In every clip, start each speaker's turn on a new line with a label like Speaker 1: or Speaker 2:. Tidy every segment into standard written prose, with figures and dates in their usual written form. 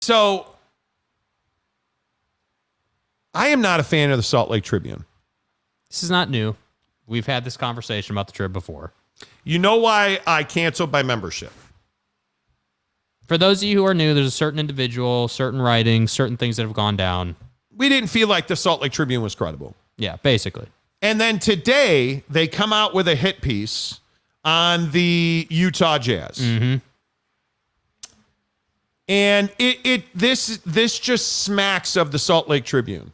Speaker 1: So I am not a fan of the Salt Lake Tribune.
Speaker 2: This is not new. We've had this conversation about the Trib before.
Speaker 1: You know why I canceled my membership?
Speaker 2: For those of you who are new, there's a certain individual, certain writings, certain things that have gone down.
Speaker 1: We didn't feel like the Salt Lake Tribune was credible.
Speaker 2: Yeah, basically.
Speaker 1: And then today, they come out with a hit piece on the Utah Jazz.
Speaker 2: Mm-hmm.
Speaker 1: And this just smacks of the Salt Lake Tribune.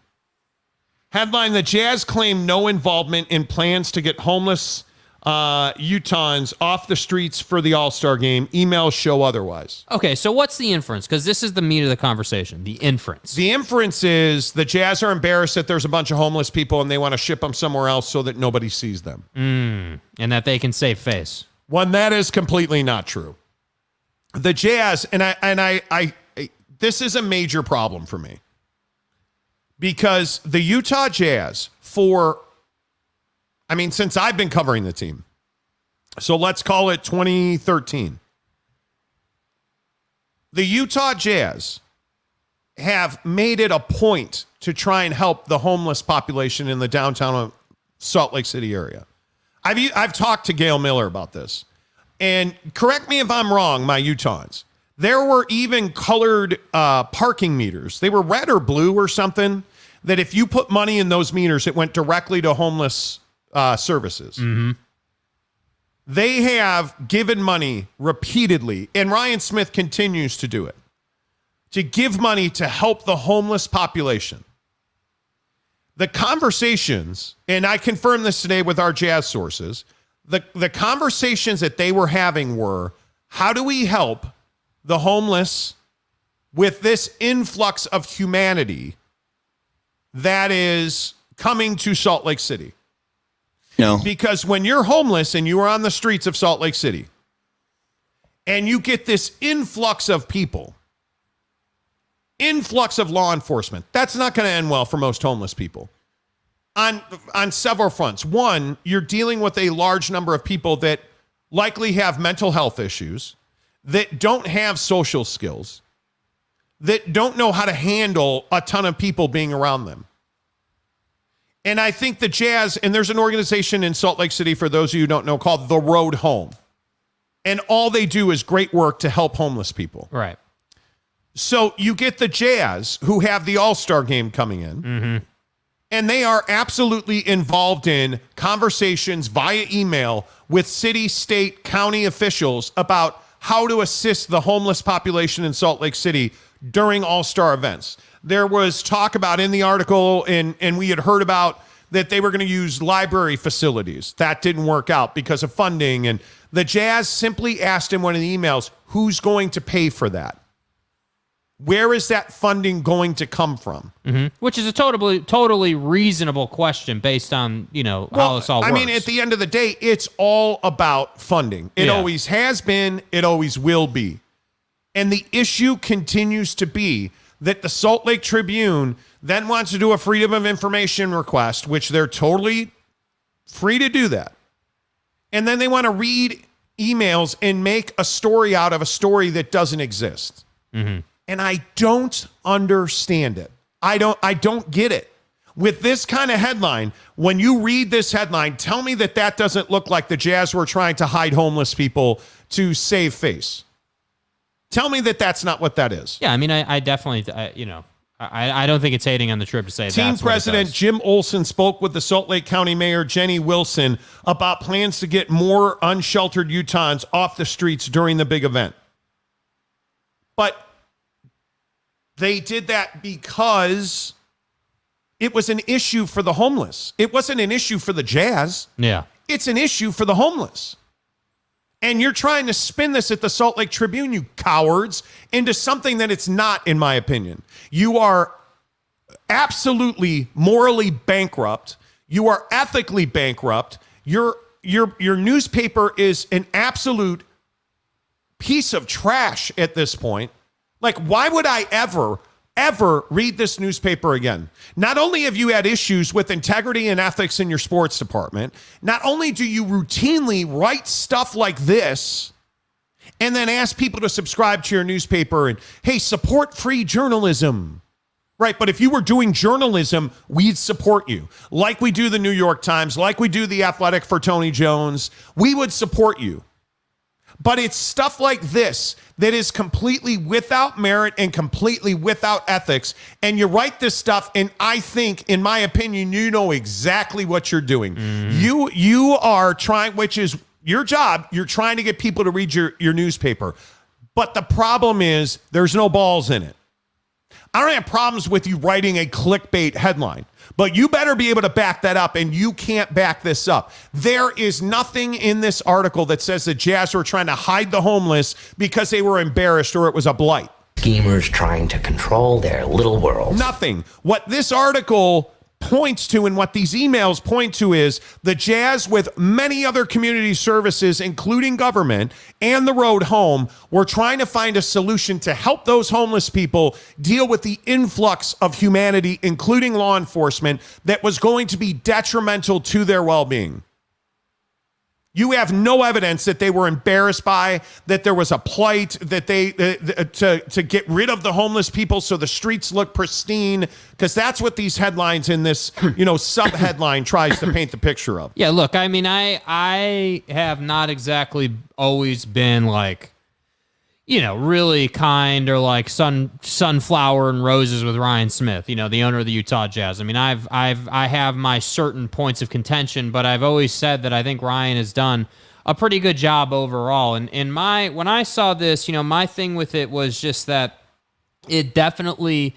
Speaker 1: Headline, the Jazz claim no involvement in plans to get homeless Utahns off the streets for the All-Star game. Emails show otherwise.
Speaker 2: Okay, so what's the inference? Because this is the meat of the conversation, the inference.
Speaker 1: The inference is the Jazz are embarrassed that there's a bunch of homeless people and they want to ship them somewhere else so that nobody sees them.
Speaker 2: And that they can save face.
Speaker 1: One, that is completely not true. The Jazz, and I this is a major problem for me. Because the Utah Jazz, since I've been covering the team, so let's call it 2013, the Utah Jazz have made it a point to try and help the homeless population in the downtown Salt Lake City area. I've talked to Gail Miller about this, and correct me if I'm wrong, my Utahns. There were even colored parking meters. They were red or blue or something, that if you put money in those meters, it went directly to homeless services.
Speaker 2: Mm-hmm.
Speaker 1: They have given money repeatedly, and Ryan Smith continues to do it, to give money to help the homeless population. The conversations, and I confirmed this today with our Jazz sources, the conversations that they were having were, how do we help the homeless with this influx of humanity that is coming to Salt Lake City?
Speaker 3: No.
Speaker 1: Because when you're homeless and you are on the streets of Salt Lake City and you get this influx of people, influx of law enforcement, that's not going to end well for most homeless people on several fronts. One, you're dealing with a large number of people that likely have mental health issues, that don't have social skills, that don't know how to handle a ton of people being around them. And I think the Jazz, and there's an organization in Salt Lake City, for those of you who don't know, called The Road Home. And all they do is great work to help homeless people.
Speaker 2: Right.
Speaker 1: So you get the Jazz, who have the All-Star game coming in,
Speaker 2: Mm-hmm.
Speaker 1: and they are absolutely involved in conversations via email with city, state, county officials about how to assist the homeless population in Salt Lake City during All-Star events. There was talk about in the article, and we had heard about that they were going to use library facilities. That didn't work out because of funding. And the Jazz simply asked in one of the emails, who's going to pay for that? Where is that funding going to come from?
Speaker 2: Mm-hmm. Which is a totally reasonable question based on, how this all works.
Speaker 1: I mean, at the end of the day, it's all about funding. It always has been. It always will be. And the issue continues to be that the Salt Lake Tribune then wants to do a freedom of information request, which they're totally free to do that. And then they want to read emails and make a story out of a story that doesn't exist.
Speaker 2: Mm-hmm.
Speaker 1: And I don't understand it. I don't get it. With this kind of headline, when you read this headline, tell me that doesn't look like the Jazz were trying to hide homeless people to save face. Tell me that that's not what that is.
Speaker 2: Yeah, I mean, I definitely, I don't think it's hating on the Trib to say
Speaker 1: Team
Speaker 2: that's what it
Speaker 1: President
Speaker 2: does.
Speaker 1: Jim Olson spoke with the Salt Lake County Mayor Jenny Wilson about plans to get more unsheltered Utahns off the streets during the big event. But they did that because it was an issue for the homeless. It wasn't an issue for the Jazz.
Speaker 2: Yeah.
Speaker 1: It's an issue for the homeless. And you're trying to spin this at the Salt Lake Tribune, you cowards, into something that it's not, in my opinion. You are absolutely morally bankrupt. You are ethically bankrupt. Your newspaper is an absolute piece of trash at this point. Like, why would I ever read this newspaper again? Not only have you had issues with integrity and ethics in your sports department, not only do you routinely write stuff like this and then ask people to subscribe to your newspaper and, hey, support free journalism. Right, but if you were doing journalism, we'd support you. Like we do the New York Times, like we do The Athletic for Tony Jones, we would support you. But it's stuff like this that is completely without merit and completely without ethics. And you write this stuff, and I think, in my opinion, you know exactly what you're doing. You are trying, which is your job, you're trying to get people to read your newspaper. But the problem is there's no balls in it. I don't have problems with you writing a clickbait headline, but you better be able to back that up, and you can't back this up. There is nothing in this article that says the Jazz were trying to hide the homeless because they were embarrassed or it was a blight.
Speaker 3: Schemers trying to control their little world.
Speaker 1: Nothing. What this article points to and what these emails point to is the Jazz, with many other community services, including government and the road home, were trying to find a solution to help those homeless people deal with the influx of humanity, including law enforcement, that was going to be detrimental to their well-being. You have no evidence that they were embarrassed by, that there was a plight, that they to get rid of the homeless people so the streets look pristine, because that's what these headlines in this, sub-headline tries to paint the picture of.
Speaker 2: Yeah, look, I mean, I have not exactly always been like, really kind or like sunflower and roses with Ryan Smith, the owner of the Utah Jazz. I mean, I have my certain points of contention, but I've always said that I think Ryan has done a pretty good job overall. And when I saw this, my thing with it was just that it definitely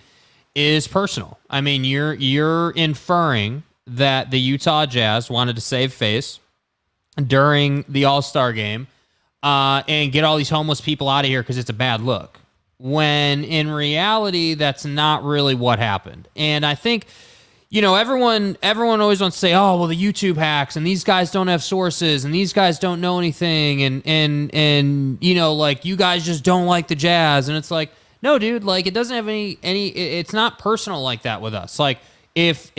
Speaker 2: is personal. I mean, you're inferring that the Utah Jazz wanted to save face during the All-Star game, and get all these homeless people out of here because it's a bad look. When in reality, that's not really what happened. And I think, everyone always wants to say, oh, well, the YouTube hacks and these guys don't have sources and these guys don't know anything and like you guys just don't like the Jazz. And it's like, no, dude, like it doesn't have any, it's not personal like that with us. Like, if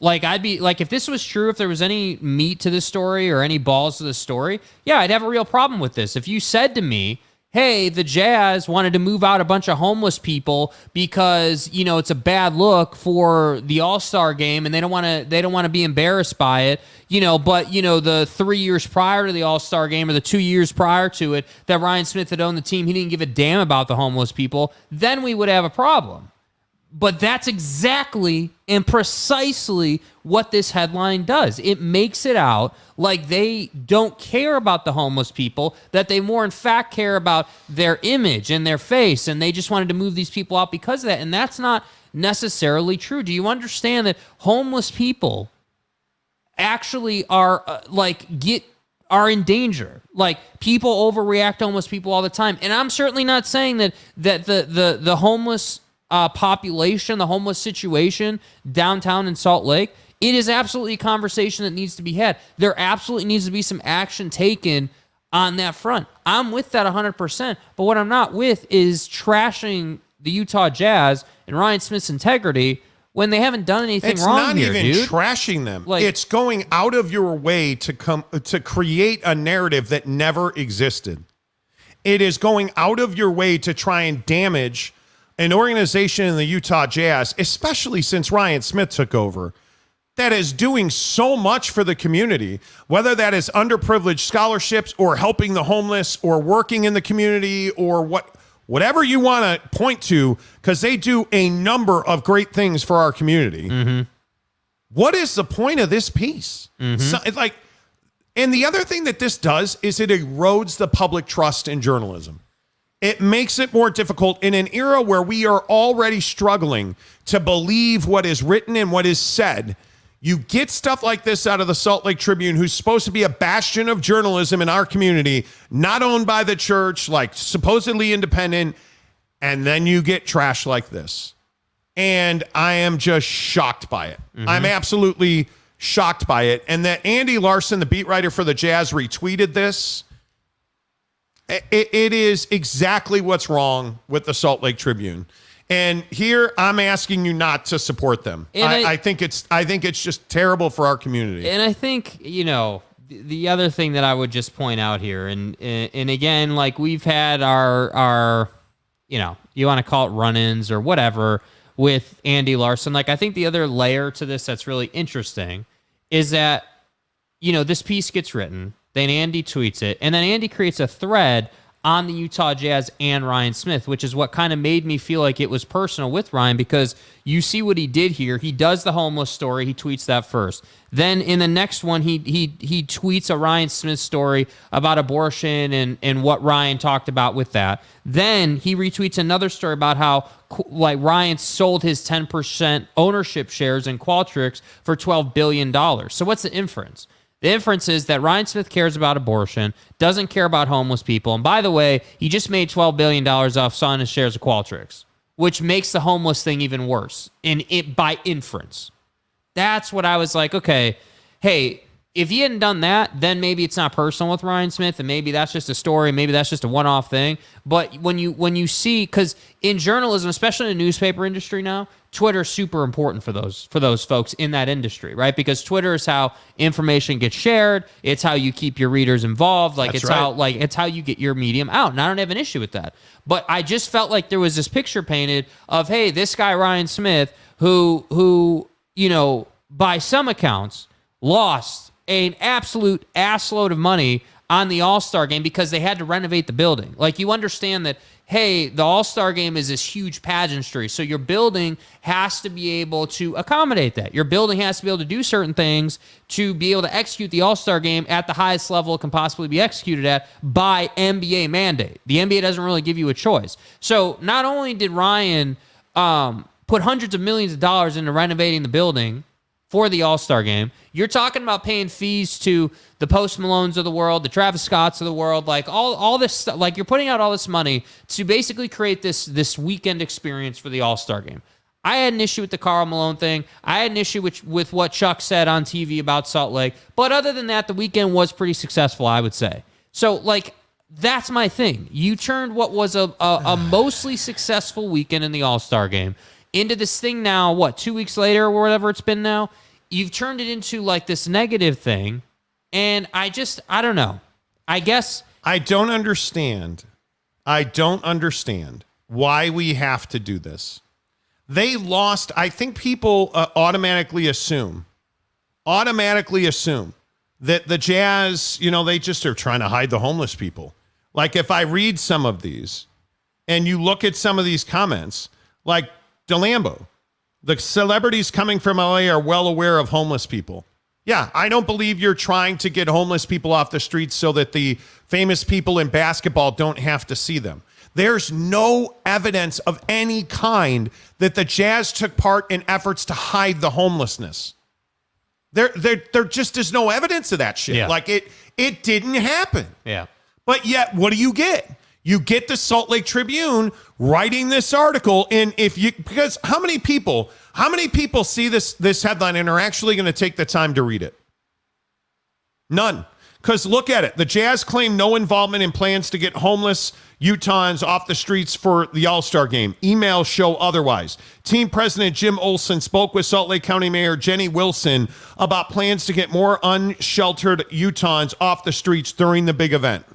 Speaker 2: I'd be like, if this was true, if there was any meat to this story or any balls to this story, yeah, I'd have a real problem with this. If you said to me, hey, the Jazz wanted to move out a bunch of homeless people because, it's a bad look for the All-Star game and they don't want to be embarrassed by it, but the 3 years prior to the All-Star game or the 2 years prior to it that Ryan Smith had owned the team, he didn't give a damn about the homeless people, then we would have a problem. But that's exactly and precisely what this headline does. It makes it out like they don't care about the homeless people, that they more in fact care about their image and their face, and they just wanted to move these people out because of that. And that's not necessarily true. Do you understand that homeless people actually are are in danger? Like, people overreact to homeless people all the time. And I'm certainly not saying that the homeless population, the homeless situation downtown in Salt Lake, it is absolutely a conversation that needs to be had. There absolutely needs to be some action taken on that front. I'm with that 100%, but what I'm not with is trashing the Utah Jazz and Ryan Smith's integrity when they haven't done anything wrong here, dude.
Speaker 1: It's not even trashing them. It's going out of your way to create a narrative that never existed. It is going out of your way to try and damage an organization in the Utah Jazz, especially since Ryan Smith took over, that is doing so much for the community, whether that is underprivileged scholarships or helping the homeless or working in the community or whatever you want to point to, because they do a number of great things for our community. Mm-hmm. What is the point of this piece? Mm-hmm. And the other thing that this does is it erodes the public trust in journalism. It makes it more difficult in an era where we are already struggling to believe what is written and what is said. You get stuff like this out of the Salt Lake Tribune, who's supposed to be a bastion of journalism in our community, not owned by the church, like supposedly independent, and then you get trash like this. And I am just shocked by it. Mm-hmm. I'm absolutely shocked by it. And that Andy Larson, the beat writer for the Jazz, retweeted this. It is exactly what's wrong with the Salt Lake Tribune. And here I'm asking you not to support them. I think it's just terrible for our community.
Speaker 2: And I think, the other thing that I would just point out here, and again, like we've had our you want to call it run-ins or whatever with Andy Larson. Like I think the other layer to this that's really interesting is that this piece gets written, then Andy tweets it, and then Andy creates a thread on the Utah Jazz and Ryan Smith, which is what kind of made me feel like it was personal with Ryan, because you see what he did here. He does the homeless story. He tweets that first. Then in the next one, he tweets a Ryan Smith story about abortion and what Ryan talked about with that. Then he retweets another story about how like Ryan sold his 10% ownership shares in Qualtrics for $12 billion. So what's the inference? The inference is that Ryan Smith cares about abortion, doesn't care about homeless people. And by the way, he just made $12 billion off selling his shares of Qualtrics, which makes the homeless thing even worse by inference. That's what I was like, okay, hey, if he hadn't done that, then maybe it's not personal with Ryan Smith, and maybe that's just a story, maybe that's just a one-off thing. But when you see, because in journalism, especially in the newspaper industry now, Twitter is super important for those folks in that industry, right? Because Twitter is how information gets shared. It's how you keep your readers involved. Like it's how you get your medium out. And I don't have an issue with that. But I just felt like there was this picture painted of, hey, this guy Ryan Smith, who by some accounts lost an absolute assload of money on the All-Star game because they had to renovate the building. Like, you understand that, hey, the All-Star game is this huge pageantry, so your building has to be able to accommodate that. Your building has to be able to do certain things to be able to execute the All-Star game at the highest level it can possibly be executed at by NBA mandate. The NBA doesn't really give you a choice. So not only did Ryan put hundreds of millions of dollars into renovating the building for the All-Star game, you're talking about paying fees to the Post Malones of the world, the Travis Scotts of the world, like all this stuff. Like, you're putting out all this money to basically create this weekend experience for the All-Star game. I had an issue with the Karl Malone thing. I had an issue with what Chuck said on TV about Salt Lake. But other than that, the weekend was pretty successful, I would say. So, like, that's my thing. You turned what was a mostly successful weekend in the All-Star game into this thing now, 2 weeks later or whatever it's been now, you've turned it into like this negative thing. And I don't know. I guess
Speaker 1: I don't understand why we have to do this. They lost. I think people automatically assume that the Jazz, they just are trying to hide the homeless people. Like, if I read some of these and you look at some of these comments, like DeLambo, the celebrities coming from LA are well aware of homeless people. Yeah, I don't believe you're trying to get homeless people off the streets so that the famous people in basketball don't have to see them. There's no evidence of any kind that the Jazz took part in efforts to hide the homelessness. There just is no evidence of that shit. Yeah. Like, it didn't happen.
Speaker 2: Yeah.
Speaker 1: But yet, what do you get? You get the Salt Lake Tribune writing this article, and because how many people see this headline and are actually going to take the time to read it? None. Because look at it. The Jazz claim no involvement in plans to get homeless Utahns off the streets for the All-Star game. Emails show otherwise. Team President Jim Olson spoke with Salt Lake County Mayor Jenny Wilson about plans to get more unsheltered Utahns off the streets during the big event.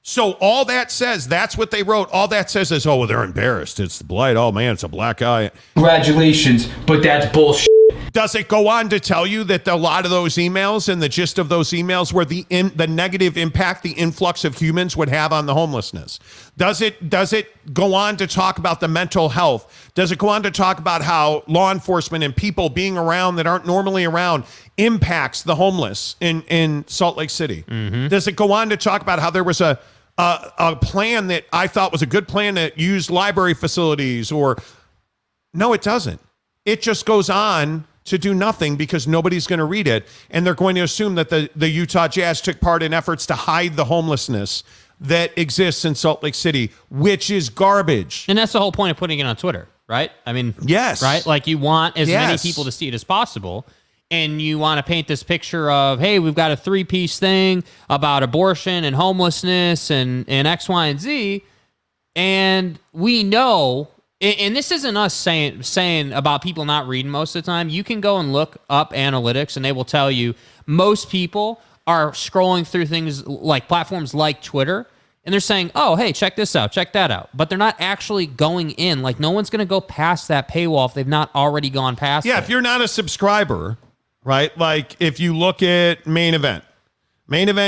Speaker 1: So all that says, that's what they wrote. All that says is, oh, well, they're embarrassed. It's the blight. Oh, man, it's a black eye.
Speaker 4: Congratulations, but that's bullshit.
Speaker 1: Does it go on to tell you that a lot of those emails and the gist of those emails were the negative impact the influx of humans would have on the homelessness? Does it go on to talk about the mental health? Does it go on to talk about how law enforcement and people being around that aren't normally around impacts the homeless in Salt Lake City? Mm-hmm. Does it go on to talk about how there was a plan that I thought was a good plan to use library facilities? Or no, it doesn't. It just goes on to do nothing because nobody's going to read it, and they're going to assume that the Utah Jazz took part in efforts to hide the homelessness that exists in Salt Lake City, which is garbage.
Speaker 2: And that's the whole point of putting it on Twitter, right? I mean,
Speaker 1: yes,
Speaker 2: right? Like, you want as many people to see it as possible. And you want to paint this picture of, hey, we've got a 3-piece thing about abortion and homelessness and X, Y, and Z. And we know, and this isn't us saying about people not reading most of the time. You can go and look up analytics, and they will tell you most people are scrolling through things like platforms like Twitter, and they're saying, oh, hey, check this out, check that out. But they're not actually going in. Like, no one's going to go past that paywall if they've not already gone past it.
Speaker 1: Yeah, if you're not a subscriber, right? Like, if you look at Main Event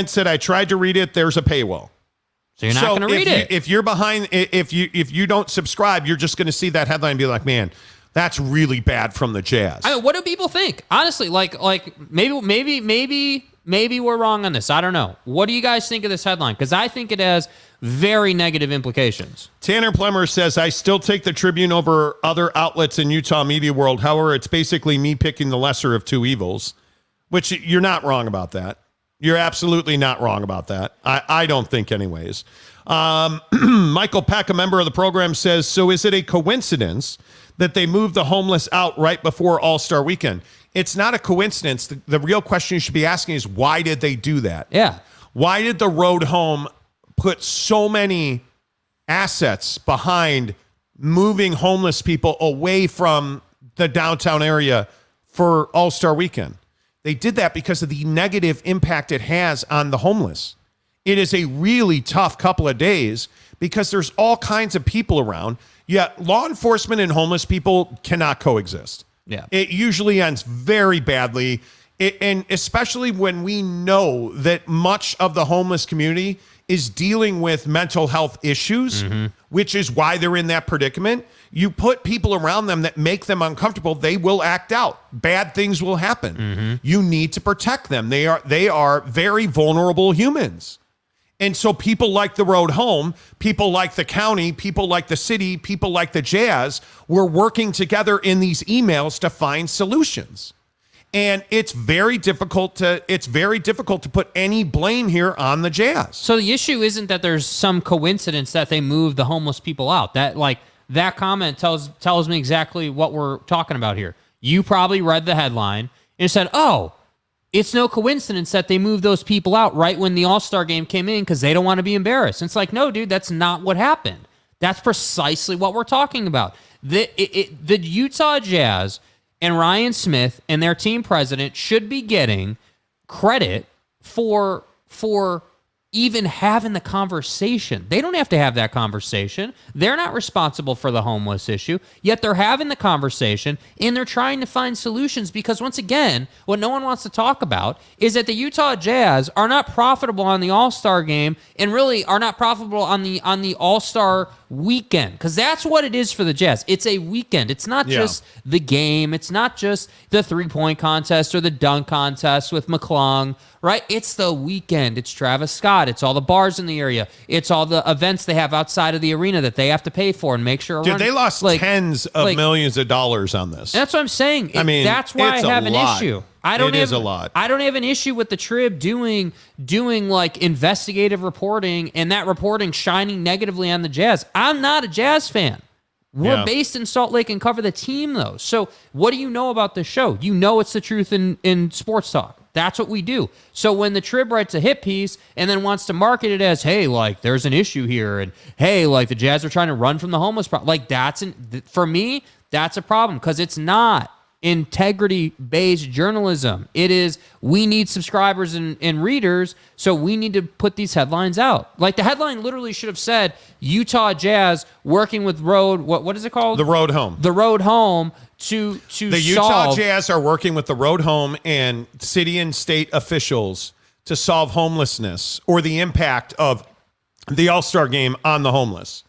Speaker 1: said, I tried to read it, there's a paywall.
Speaker 2: So you're not going to read it.
Speaker 1: If you're behind, if you don't subscribe, you're just going to see that headline and be like, man, that's really bad from the Jazz.
Speaker 2: I mean, what do people think? Honestly, like maybe we're wrong on this. I don't know. What do you guys think of this headline? Because I think it has very negative implications.
Speaker 1: Tanner Plemmer says, I still take the Tribune over other outlets in Utah media world. However, it's basically me picking the lesser of two evils, which you're not wrong about that. You're absolutely not wrong about that. I don't think anyways. Michael Peck, a member of the program, says, so is it a coincidence that they moved the homeless out right before All-Star Weekend? It's not a coincidence. The real question you should be asking is, why did they do that?
Speaker 2: Yeah.
Speaker 1: Why did the road home put so many assets behind moving homeless people away from the downtown area for All-Star Weekend? They did that because of the negative impact it has on the homeless. It is a really tough couple of days because there's all kinds of people around. Yet law enforcement and homeless people cannot coexist.
Speaker 2: Yeah.
Speaker 1: It usually ends very badly. And especially when we know that much of the homeless community is dealing with mental health issues, which is why they're in that predicament. You put people around them that make them uncomfortable, they will act out. Bad things will happen. You need to protect them. They are very vulnerable humans. And so people like the road home, people like the county, people like the city, people like the Jazz, we're working together in these emails to find solutions. And it's very difficult to put any blame here on the Jazz.
Speaker 2: So the issue isn't that there's some coincidence that they moved the homeless people out. That comment tells me exactly what we're talking about here. You probably read the headline and said, oh, it's no coincidence that they moved those people out right when the All-Star game came in because they don't want to be embarrassed. And it's like, no, dude, that's not what happened. That's precisely what we're talking about. The Utah Jazz and Ryan Smith and their team president should be getting credit for even having the conversation. They don't have to have that conversation. They're not responsible for the homeless issue, yet they're having the conversation and they're trying to find solutions because, once again, what no one wants to talk about is that the Utah Jazz are not profitable on the All-Star game and really are not profitable on the All-Star weekend, because that's what it is for the Jazz. It's a weekend. It's not just the game. It's not just the three-point contest or the dunk contest with McClung, right? It's the weekend. It's Travis Scott. It's all the bars in the area. It's all the events they have outside of the arena that they have to pay for and make sure.
Speaker 1: Dude, they lost tens of millions of dollars on this.
Speaker 2: That's what I'm saying.
Speaker 1: I mean,
Speaker 2: that's why I have an issue.
Speaker 1: It is a lot.
Speaker 2: I don't have an issue with the Trib doing like investigative reporting and that reporting shining negatively on the Jazz. I'm not a Jazz fan. We're based in Salt Lake and cover the team, though. So what do you know about this show? You know it's the truth in sports talk. That's what we do. So when the Trib writes a hit piece and then wants to market it as, hey, like, there's an issue here, and hey, like, the Jazz are trying to run from the homeless problem, like, for me, that's a problem, because it's not integrity-based journalism. It is, we need subscribers and readers, so we need to put these headlines out. Like, the headline literally should have said, Utah Jazz working with what is it called?
Speaker 1: The Road Home.
Speaker 2: The Road Home to
Speaker 1: the Utah Jazz are working with the Road Home and city and state officials to solve homelessness or the impact of the All-Star game on the homeless.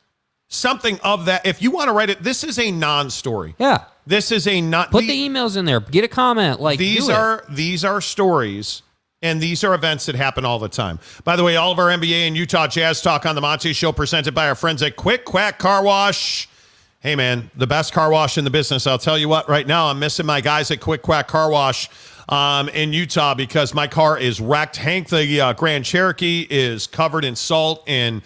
Speaker 1: Something of that. If you want to write it, this is a non-story.
Speaker 2: Yeah.
Speaker 1: This is a not.
Speaker 2: Put the emails in there. Get a comment. Like,
Speaker 1: these are stories, and these are events that happen all the time. By the way, all of our NBA and Utah Jazz talk on the Monty Show, presented by our friends at Quick Quack Car Wash. Hey, man, the best car wash in the business. I'll tell you what, right now I'm missing my guys at Quick Quack Car Wash in Utah because my car is wrecked. Hank, the Grand Cherokee, is covered in salt and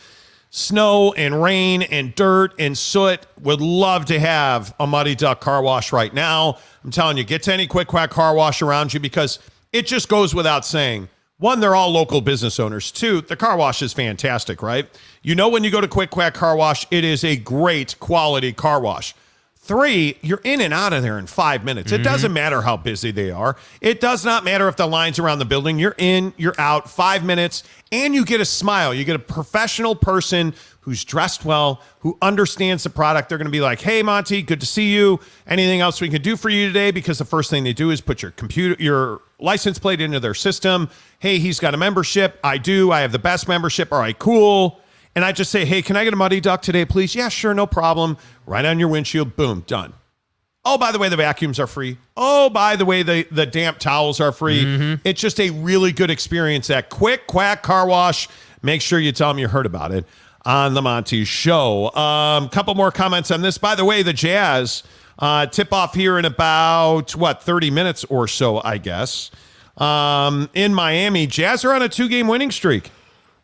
Speaker 1: snow and rain and dirt and soot. Would love to have a Muddy Duck car wash right now. I'm telling you, get to any Quick Quack car wash around you because it just goes without saying. One, they're all local business owners. Two, the car wash is fantastic, right? You know, when you go to Quick Quack Car Wash, it is a great quality car wash. 3, you're in and out of there in 5 minutes. It doesn't matter how busy they are. It does not matter if the line's around the building. You're in, you're out, 5 minutes, and you get a smile. You get a professional person who's dressed well, who understands the product. They're going to be like, hey, Monty, good to see you. Anything else we can do for you today? Because the first thing they do is put your license plate into their system. Hey, he's got a membership. I do. I have the best membership. All right, cool. And I just say, hey, can I get a Muddy Duck today, please? Yeah, sure, no problem. Right on your windshield. Boom, done. Oh, by the way, the vacuums are free. Oh, by the way, the damp towels are free. It's just a really good experience. That quick, quack car wash. Make sure you tell them you heard about it on the Monty Show. Couple more comments on this. By the way, the Jazz tip off here in about, 30 minutes or so, I guess. In Miami, Jazz are on a 2-game winning streak.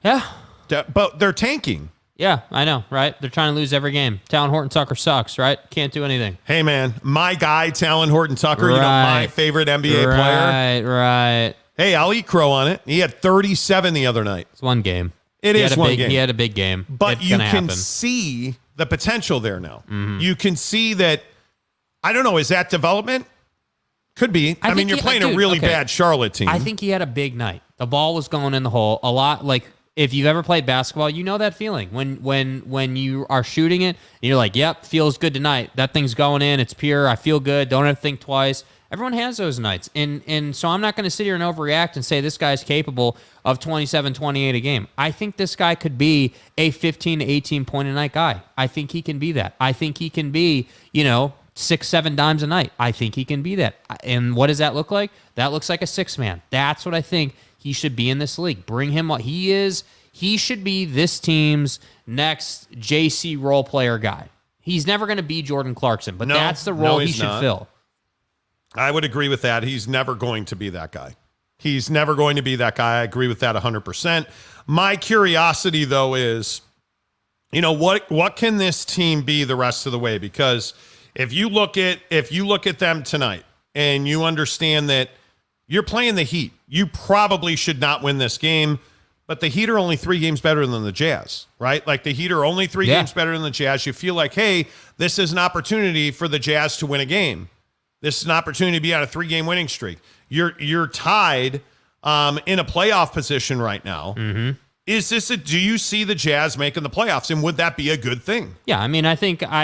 Speaker 2: Yeah.
Speaker 1: But they're tanking.
Speaker 2: Yeah, I know, right? They're trying to lose every game. Talon Horton-Tucker sucks, right? Can't do anything.
Speaker 1: Hey, man, my guy, Talon Horton-Tucker, my favorite NBA player.
Speaker 2: Right.
Speaker 1: Hey, I'll eat crow on it. He had 37 the other night.
Speaker 2: It's one game.
Speaker 1: It is one game.
Speaker 2: He had a big game.
Speaker 1: But you can see the potential there now. You can see that, I don't know, is that development? Could be. I mean, you're playing a really bad Charlotte team.
Speaker 2: I think he had a big night. The ball was going in the hole a lot. Like, if you've ever played basketball, you know that feeling when you are shooting it and you're like, yep, feels good tonight. That thing's going in. It's pure. I feel good. Don't have to think twice. Everyone has those nights. And so I'm not going to sit here and overreact and say this guy's capable of 27, 28 a game. I think this guy could be a 15 to 18 point a night guy. I think he can be that. I think he can be, 6, 7 dimes a night. I think he can be that. And what does that look like? That looks like a 6-man. That's what I think he should be in this league. Bring him up. He should be this team's next JC role player guy. He's never going to be Jordan Clarkson, but that's the role he should fill.
Speaker 1: I would agree with that. He's never going to be that guy. He's never going to be that guy. I agree with that 100%. My curiosity, though, is, what can this team be the rest of the way? Because if you look at them tonight and you understand that you're playing the Heat, you probably should not win this game. But the Heat are only 3 games better than the Jazz, right? Like the Heat are only 3 games better than the Jazz. You feel like, hey, this is an opportunity for the Jazz to win a game. This is an opportunity to be on a 3-game winning streak. You're tied in a playoff position right now. Do you see the Jazz making the playoffs, and would that be a good thing?
Speaker 2: Yeah, I mean, I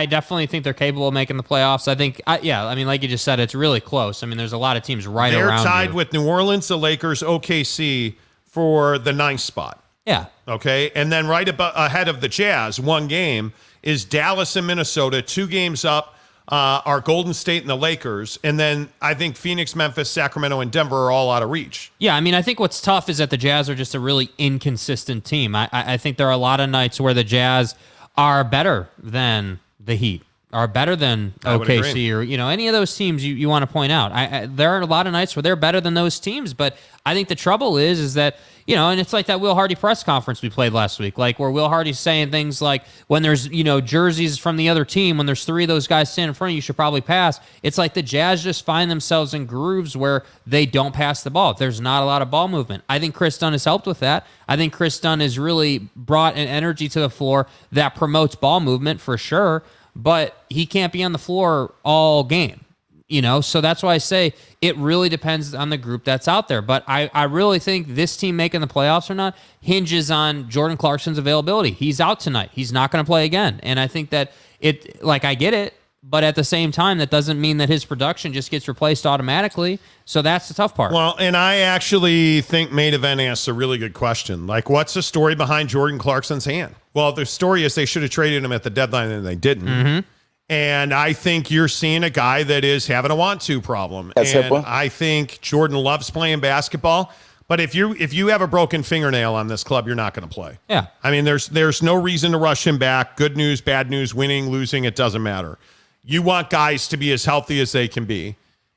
Speaker 2: definitely think they're capable of making the playoffs. I think, like you just said, it's really close. I mean, there's a lot of teams around.
Speaker 1: They're tied with New Orleans, the Lakers, OKC for the 9th spot.
Speaker 2: Yeah.
Speaker 1: Okay, and then right ahead of the Jazz, 1 game, is Dallas and Minnesota. 2 games up are Golden State and the Lakers. And then I think Phoenix, Memphis, Sacramento, and Denver are all out of reach.
Speaker 2: Yeah, I mean, I think what's tough is that the Jazz are just a really inconsistent team. I think there are a lot of nights where the Jazz are better than the Heat, are better than OKC or, any of those teams you want to point out. There are a lot of nights where they're better than those teams, but I think the trouble is that, and it's like that Will Hardy press conference we played last week, like where Will Hardy's saying things like when there's, jerseys from the other team, when there's 3 of those guys standing in front of you, you should probably pass. It's like the Jazz just find themselves in grooves where they don't pass the ball. There's not a lot of ball movement. I think Chris Dunn has helped with that. I think Chris Dunn has really brought an energy to the floor that promotes ball movement for sure, but he can't be on the floor all game. So that's why I say it really depends on the group that's out there. But I really think this team making the playoffs or not hinges on Jordan Clarkson's availability. He's out tonight. He's not going to play again. And I think that I get it, but at the same time, that doesn't mean that his production just gets replaced automatically. So that's the tough part.
Speaker 1: Well, and I actually think Main Event asked a really good question. Like, what's the story behind Jordan Clarkson's hand? Well, the story is they should have traded him at the deadline and they didn't. And I think you're seeing a guy that is having a want-to problem. I think Jordan loves playing basketball. But if you have a broken fingernail on this club, you're not going to play.
Speaker 2: Yeah.
Speaker 1: I mean, there's no reason to rush him back. Good news, bad news, winning, losing, it doesn't matter. You want guys to be as healthy as they can be.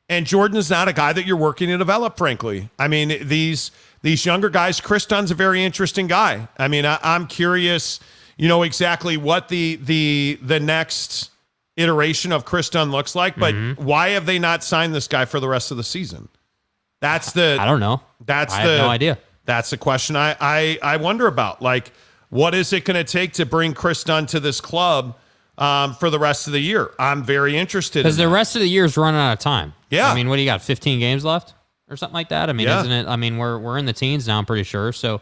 Speaker 1: And Jordan is not a guy that you're working to develop, frankly. I mean, these younger guys, Chris Dunn's a very interesting guy. I mean, I'm curious, exactly what the next iteration of Chris Dunn looks like, but why have they not signed this guy for the rest of the season? I
Speaker 2: don't know. I have no idea.
Speaker 1: That's the question I wonder about. Like, what is it going to take to bring Chris Dunn to this club for the rest of the year. I'm very interested
Speaker 2: Because
Speaker 1: in
Speaker 2: the
Speaker 1: that.
Speaker 2: rest of the year is running out of time.
Speaker 1: Yeah.
Speaker 2: I mean, what do you got? 15 games left or something like that? I mean,
Speaker 1: Yeah.
Speaker 2: isn't it? I mean, we're in the teens now, I'm pretty sure. So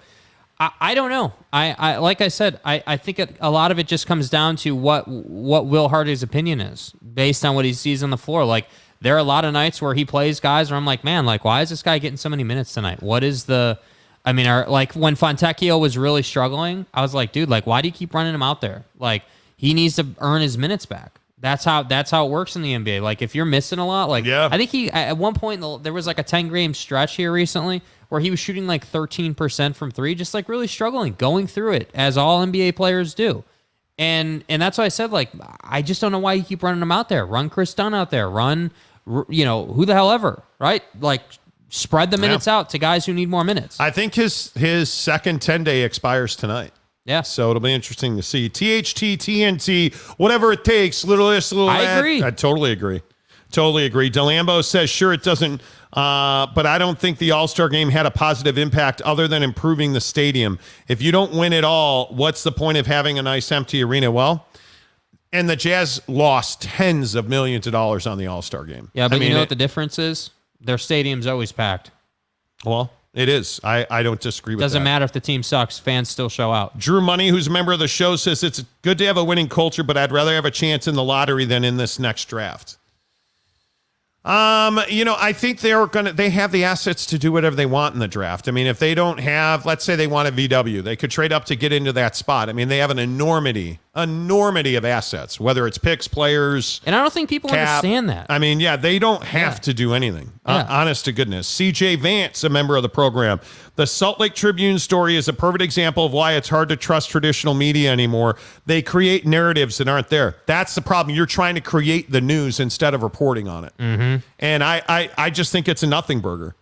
Speaker 2: I don't know. I like I said, I think a lot of it just comes down to what Will Hardy's opinion is based on what he sees on the floor. Like, there are a lot of nights where he plays guys where I'm like, man, like, why is this guy getting so many minutes tonight? What is the... I mean, like when Fontecchio was really struggling, I was like, dude, like, why do you keep running him out there? Like, he needs to earn his minutes back. That's how it works in the NBA. Like, if you're missing a lot, like,
Speaker 1: Yeah.
Speaker 2: I think he at one point there was like a 10-game stretch here recently where he was shooting like 13% from three, just like really struggling, going through it as all NBA players do. And that's why I said, like, I just don't know why you keep running him out there. Run Chris Dunn out there. Run, who the hell ever, right? Like, spread the minutes out to guys who need more minutes.
Speaker 1: I think his second 10-day expires tonight.
Speaker 2: Yeah.
Speaker 1: So it'll be interesting to see. THT, TNT, whatever it takes, little this, little that.
Speaker 2: I agree.
Speaker 1: I totally agree. Totally agree. DeLambo says, sure, it doesn't, but I don't think the All-Star game had a positive impact other than improving the stadium. If you don't win it all, what's the point of having a nice empty arena? Well, and the Jazz lost tens of millions of dollars on the All-Star game.
Speaker 2: Yeah, but
Speaker 1: I mean,
Speaker 2: you know what the difference is? Their stadium's always packed.
Speaker 1: Well, it is. I don't disagree with that.
Speaker 2: Doesn't matter if the team sucks, fans still show out.
Speaker 1: Drew Money, who's a member of the show, says it's good to have a winning culture, but I'd rather have a chance in the lottery than in this next draft. I think they have the assets to do whatever they want in the draft. I mean, if they don't have, let's say they want a VW, they could trade up to get into that spot. I mean, they have an enormity of assets, whether it's picks, players,
Speaker 2: And I don't think people
Speaker 1: cap.
Speaker 2: understand that.
Speaker 1: I mean, yeah, they don't have to do anything.
Speaker 2: Yeah.
Speaker 1: Honest to goodness. CJ Vance, a member of the program. The Salt Lake Tribune story is a perfect example of why it's hard to trust traditional media anymore. They create narratives that aren't there. That's the problem. You're trying to create the news instead of reporting on it. Mm-hmm. And I just think it's a nothing burger.